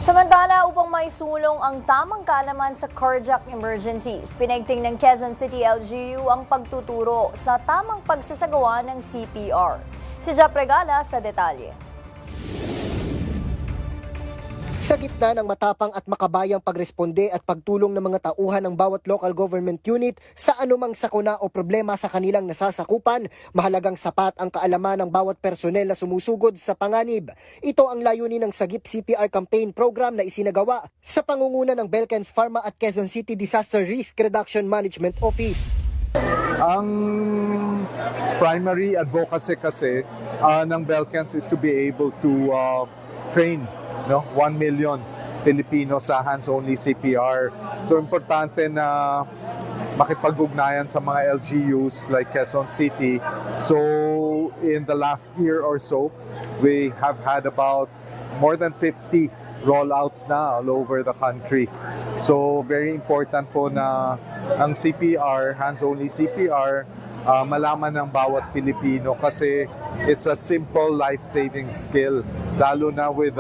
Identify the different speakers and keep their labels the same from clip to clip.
Speaker 1: Samantala, upang maisulong ang tamang kaalaman sa cardiac emergencies, pinagting ng Quezon City LGU ang pagtuturo sa tamang pagsasagawa ng CPR. Si Jap Regala sa detalye.
Speaker 2: Sa gitna ng matapang at makabayang pagresponde at pagtulong ng mga tauhan ng bawat local government unit sa anumang sakuna o problema sa kanilang nasasakupan, mahalagang sapat ang kaalaman ng bawat personel na sumusugod sa panganib. Ito ang layunin ng Sagip CPR Campaign Program na isinagawa sa pangunguna ng Belkens Pharma at Quezon City Disaster Risk Reduction Management Office.
Speaker 3: Ang primary advocacy kasi ng Belkens is to be able to train 1 million Filipino sa hands-only CPR. So importante na makipag-ugnayan sa mga LGUs like Quezon City. So in the last year or so, we have had about more than 50 rollouts na all over the country. So very important po na ang CPR, hands-only CPR, malaman ng bawat Pilipino kasi it's a simple life-saving skill, lalo na with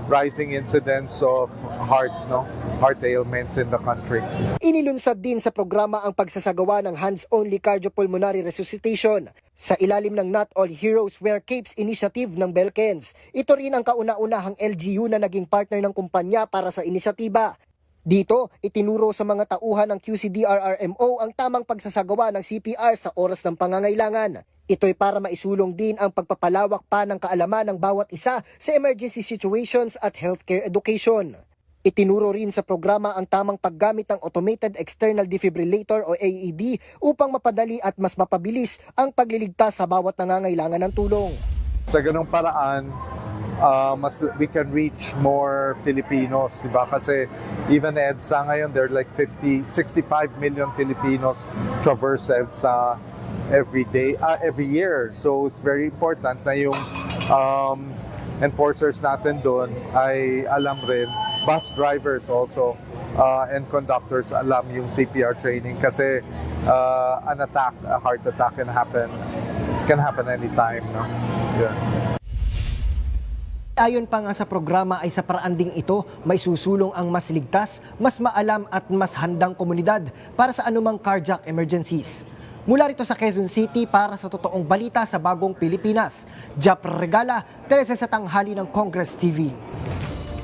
Speaker 3: rising incidence of heart ailments in the country.
Speaker 2: Inilunsad din sa programa ang pagsasagawa ng hands-only cardiopulmonary resuscitation sa ilalim ng Not All Heroes Wear Capes initiative ng Belkens. Ito rin ang kauna-unahang LGU na naging partner ng kumpanya para sa inisyatiba. Dito, itinuro sa mga tauhan ng QCDRRMO ang tamang pagsasagawa ng CPR sa oras ng pangangailangan. Ito'y para maisulong din ang pagpapalawak pa ng kaalaman ng bawat isa sa emergency situations at healthcare education. Itinuro rin sa programa ang tamang paggamit ng Automated External Defibrillator o AED upang mapadali at mas mapabilis ang pagliligtas sa bawat nangangailangan ng tulong.
Speaker 3: Sa ganung paraan, we can reach more Filipinos, diba? Kasi even EDSA ngayon, there are like 65 million Filipinos traverse EDSA every year. So it's very important na yung enforcers natin doon ay alam rin, bus drivers also and conductors alam yung CPR training kasi a heart attack can happen anytime, no? Yeah.
Speaker 2: Ayon pa nga sa programa ay sa paraan ding ito, may susulong ang mas ligtas, mas maalam at mas handang komunidad para sa anumang cardiac emergencies. Mula rito sa Quezon City para sa totoong balita sa bagong Pilipinas, Jap Regala, 13 sa tanghali ng Congress TV.